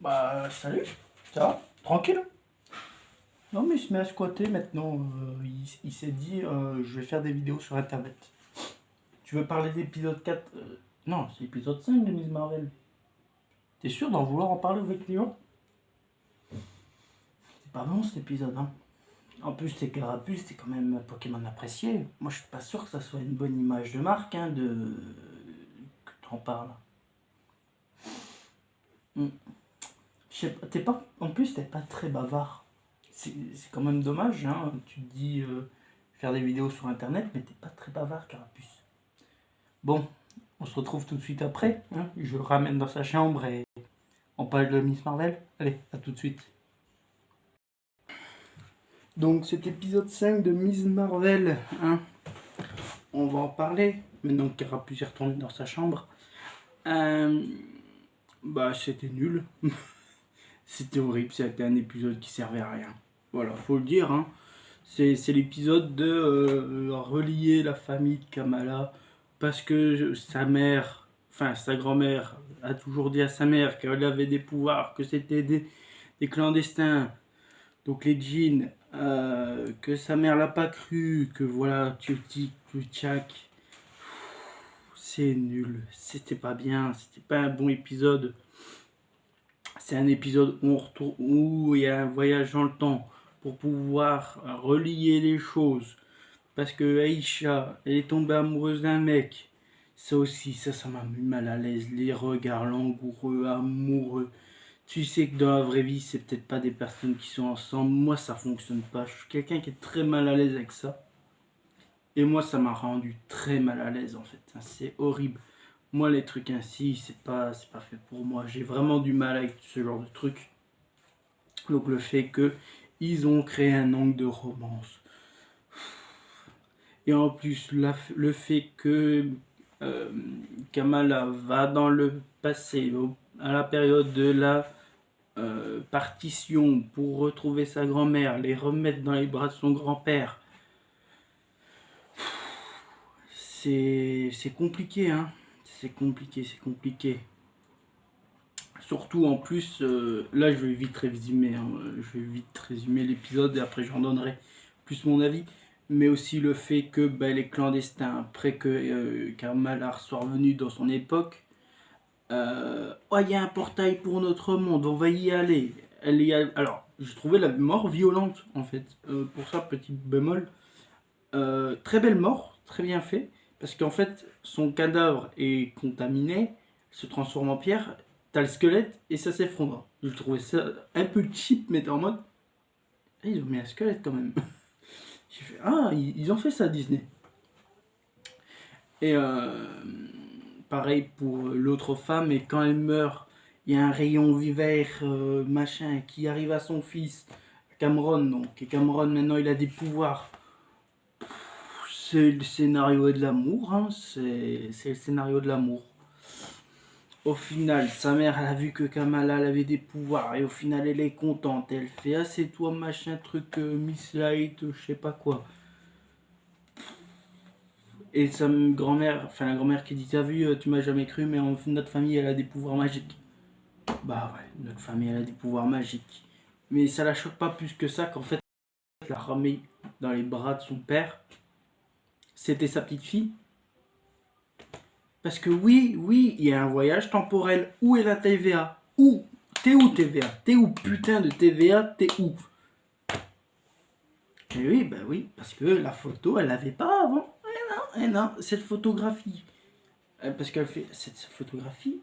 Bah, salut, ça va? Tranquille? Non, mais il se met à squatter maintenant. Il s'est dit, je vais faire des vidéos sur internet. Tu veux parler d'épisode 4? Non, c'est l'épisode 5 de Miss Marvel. T'es sûr d'en vouloir en parler avec Léon? C'est pas bon cet épisode, hein. En plus, c'est Carapuce, c'est quand même un Pokémon apprécié. Moi, je suis pas sûr que ça soit une bonne image de marque, hein, que t'en parles. Hmm. Je sais pas, en plus, t'es pas très bavard. C'est quand même dommage, hein. Tu te dis faire des vidéos sur internet, mais t'es pas très bavard, Carapuce. Bon, on se retrouve tout de suite après, hein. Je le ramène dans sa chambre et on parle de Miss Marvel. Allez, à tout de suite. Donc, cet épisode 5 de Miss Marvel, hein, on va en parler. Maintenant que Carapuce est retourné dans sa chambre. Bah, c'était nul. C'était horrible, c'était un épisode qui servait à rien. Voilà, faut le dire, hein. C'est l'épisode de relier la famille de Kamala parce que sa mère, enfin sa grand-mère, a toujours dit à sa mère qu'elle avait des pouvoirs, que c'était des clandestins, donc les djinns, que sa mère l'a pas cru, que voilà, tu tchac. C'est nul, c'était pas bien, c'était pas un bon épisode. C'est un épisode où on retourne, où il y a un voyage dans le temps pour pouvoir relier les choses. Parce que Aïcha, elle est tombée amoureuse d'un mec. Ça aussi, ça m'a mis mal à l'aise. Les regards langoureux, amoureux. Tu sais que dans la vraie vie, c'est peut-être pas des personnes qui sont ensemble. Moi, ça fonctionne pas. Je suis quelqu'un qui est très mal à l'aise avec ça. Et moi, ça m'a rendu très mal à l'aise en fait. C'est horrible. Moi, les trucs ainsi, c'est pas fait pour moi. J'ai vraiment du mal avec ce genre de trucs. Donc le fait que ils ont créé un angle de romance. Et en plus, le fait que Kamala va dans le passé, à la période de la partition, pour retrouver sa grand-mère, les remettre dans les bras de son grand-père, c'est compliqué, hein. C'est compliqué. Surtout en plus, là je vais vite résumer, hein, l'épisode et après j'en donnerai plus mon avis. Mais aussi le fait que les clandestins, après que Kamala soit revenu dans son époque, oh il y a un portail pour notre monde, on va y aller. Alors, j'ai trouvé la mort violente en fait. Pour ça, petit bémol. Très belle mort, très bien fait. Parce qu'en fait, son cadavre est contaminé, se transforme en pierre, t'as le squelette et ça s'effondre. Je trouvais ça un peu cheap, mais t'es en mode. Ah, ils ont mis un squelette quand même. J'ai fait, ah, ils ont fait ça Disney. Et pareil pour l'autre femme, et quand elle meurt, il y a un rayon vert, machin, qui arrive à son fils, Cameron, donc. Et Cameron, maintenant, il a des pouvoirs. C'est le scénario de l'amour, hein. C'est le scénario de l'amour. Au final, sa mère, elle a vu que Kamala elle avait des pouvoirs, et au final, elle est contente. Elle fait, ah, c'est toi, machin, truc, Miss Light, je sais pas quoi. Et sa grand-mère, enfin la grand-mère qui dit, t'as vu, tu m'as jamais cru, mais notre famille, elle a des pouvoirs magiques. Bah ouais, notre famille, elle a des pouvoirs magiques. Mais ça la choque pas plus que ça qu'en fait, elle l'a remis dans les bras de son père. C'était sa petite fille. Parce que oui, il y a un voyage temporel. Où est la TVA? Où? T'es où TVA? T'es où putain de TVA? T'es où? Et oui, bah oui, parce que la photo, elle l'avait pas avant. Eh non, cette photographie. Parce qu'elle fait cette photographie,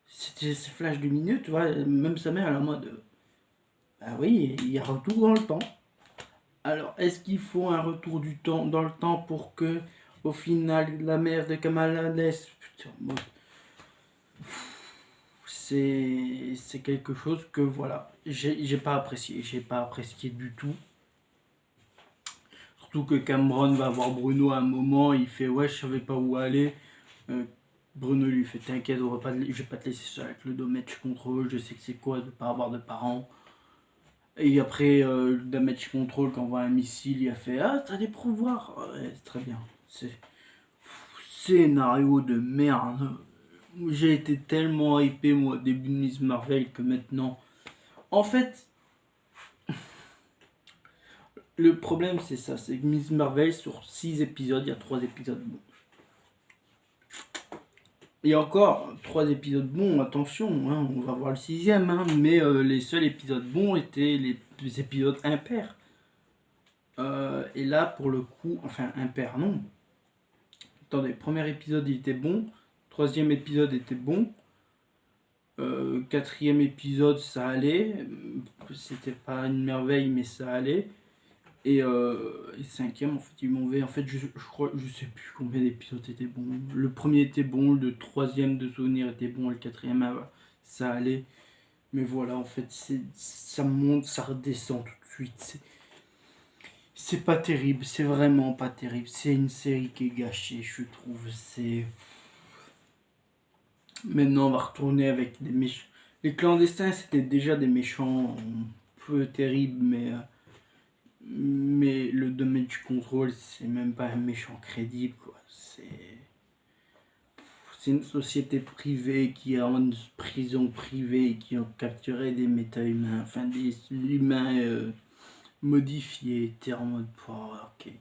ces flashs lumineux, tu vois, même sa mère, elle est en mode. Ah oui, il y a retour dans le temps. Alors, est-ce qu'il faut un retour du temps dans le temps pour que, au final, la mère de Kamala laisse. Putain, moi, c'est quelque chose que voilà, j'ai pas apprécié. J'ai pas apprécié du tout. Surtout que Cameron va voir Bruno à un moment, il fait ouais, je savais pas où aller. Bruno lui fait t'inquiète, je vais pas te laisser seul avec le damage control, je sais que c'est quoi de pas avoir de parents. Et après, le damage control, quand on voit un missile, il a fait ah, t'as des pouvoirs. Ouais, très bien. C'est scénario de merde. J'ai été tellement hypé moi au début de Miss Marvel que maintenant... En fait, le problème c'est ça, c'est que Miss Marvel sur 6 épisodes, il y a 3 épisodes bons. Et encore, 3 épisodes bons, attention, hein, on va voir le 6ème, hein, mais les seuls épisodes bons étaient les épisodes impairs. Et là, pour le coup, enfin impair, non. Attendez, premier épisode il était bon, 3e épisode était bon, 4e épisode ça allait, c'était pas une merveille mais ça allait, et 5e en fait ils m'ont en fait je crois, je sais plus combien d'épisodes étaient bons. Le premier était bon, le 3e de souvenir était bon, le 4e ça allait, mais voilà en fait ça monte, ça redescend tout de suite. C'est pas terrible, c'est vraiment pas terrible. C'est une série qui est gâchée, je trouve. C'est. Maintenant, on va retourner avec des méchants. Les clandestins, c'était déjà des méchants peu terribles, mais le Damage Control, c'est même pas un méchant crédible, quoi. C'est une société privée qui a une prison privée qui ont capturé des méta-humains, enfin des humains modifiés, t'es en mode, ok,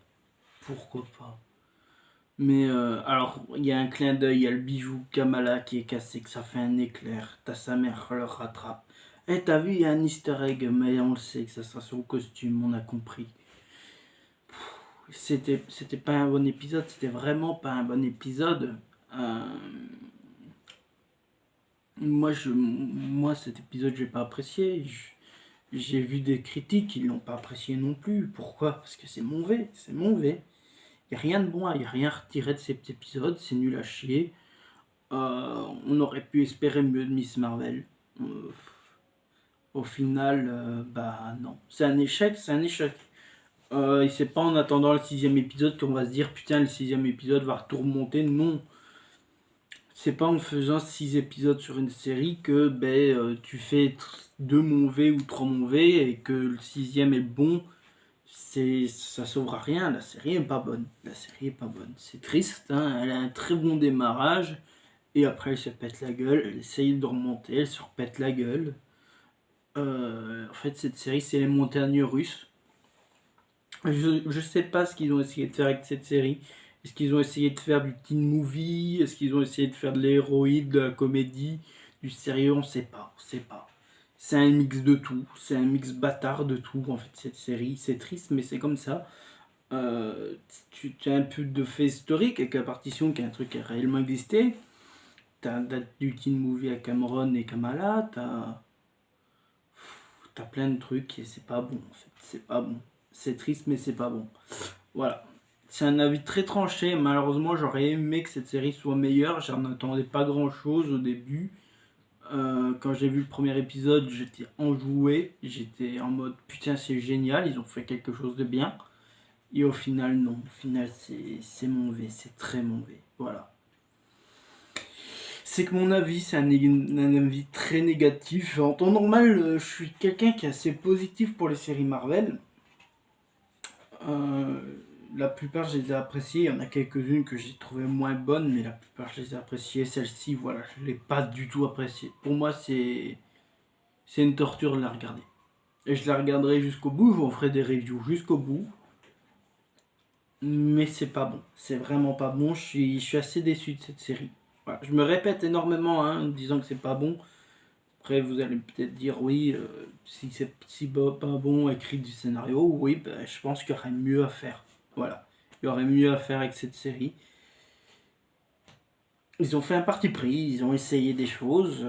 pourquoi pas. Mais alors, il y a un clin d'œil, il y a le bijou Kamala qui est cassé, que ça fait un éclair. T'as sa mère qui le rattrape. Eh, t'as vu, il y a un easter egg, mais on le sait que ça sera sur le costume, on a compris. C'était pas un bon épisode, c'était vraiment pas un bon épisode. Moi, cet épisode, j'ai pas apprécié. J'ai vu des critiques qui l'ont pas apprécié non plus. Pourquoi? Parce que c'est mauvais, c'est mauvais. Il n'y a rien de bon, il n'y a rien à retirer de cet épisode, c'est nul à chier. On aurait pu espérer mieux de Miss Marvel. Au final, bah non. C'est un échec, c'est un échec. Et c'est pas en attendant le 6e épisode qu'on va se dire putain, le 6e épisode va tout remonter. Non. C'est pas en faisant 6 épisodes sur une série que tu fais 2 mauvais ou 3 mauvais et que le 6e est bon. Ça sauvera rien, la série est pas bonne. La série est pas bonne. C'est triste, hein, elle a un très bon démarrage et après elle se pète la gueule, elle essaye de remonter, elle se repète la gueule. En fait cette série c'est les montagnes russes. Je sais pas ce qu'ils ont essayé de faire avec cette série. Est-ce qu'ils ont essayé de faire du teen movie? Est-ce qu'ils ont essayé de faire de l'héroïde, de la comédie, du sérieux? On sait pas, on sait pas. C'est un mix de tout, c'est un mix bâtard de tout en fait cette série. C'est triste mais c'est comme ça. Tu as un peu de fait historique avec la partition qui est un truc qui a réellement existé. T'as du teen movie à Cameron et Kamala, t'as plein de trucs et c'est pas bon en fait, c'est pas bon. C'est triste mais c'est pas bon. Voilà. C'est un avis très tranché, malheureusement j'aurais aimé que cette série soit meilleure, j'en attendais pas grand chose au début. Quand j'ai vu le premier épisode, j'étais enjoué, j'étais en mode putain c'est génial, ils ont fait quelque chose de bien. Et au final non, au final c'est mauvais, c'est très mauvais, voilà. C'est que mon avis, c'est un avis très négatif. En temps normal, je suis quelqu'un qui est assez positif pour les séries Marvel. La plupart, je les ai appréciées. Il y en a quelques-unes que j'ai trouvées moins bonnes, mais la plupart, je les ai appréciées. Celle-ci, voilà, je ne l'ai pas du tout appréciée. Pour moi, c'est une torture de la regarder. Et je la regarderai jusqu'au bout. Je vous en ferai des reviews jusqu'au bout. Mais c'est pas bon. C'est vraiment pas bon. Je suis assez déçu de cette série. Voilà. Je me répète énormément en disant que c'est pas bon. Après, vous allez peut-être dire oui, si c'est pas bon, écrit du scénario, oui, je pense qu'il y aurait mieux à faire. Voilà, il y aurait mieux à faire avec cette série. Ils ont fait un parti pris, ils ont essayé des choses,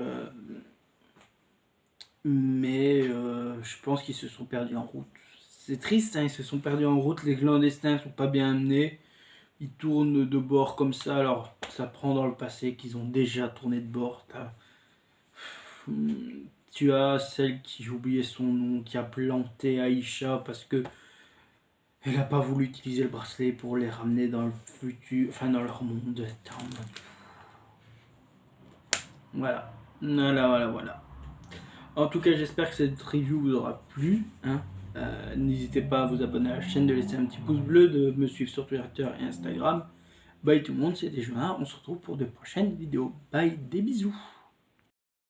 mais je pense qu'ils se sont perdus en route. C'est triste, hein, ils se sont perdus en route, les clandestins sont pas bien amenés. Ils tournent de bord comme ça, alors ça prend dans le passé qu'ils ont déjà tourné de bord. Tu as celle qui, j'ai oublié son nom, qui a planté Aïcha parce que elle n'a pas voulu utiliser le bracelet pour les ramener dans le futur, enfin dans leur monde. Voilà. Voilà. En tout cas, j'espère que cette review vous aura plu. Hein. N'hésitez pas à vous abonner à la chaîne, de laisser un petit pouce bleu, de me suivre sur Twitter et Instagram. Bye tout le monde, c'était Jonas, on se retrouve pour de prochaines vidéos. Bye, des bisous.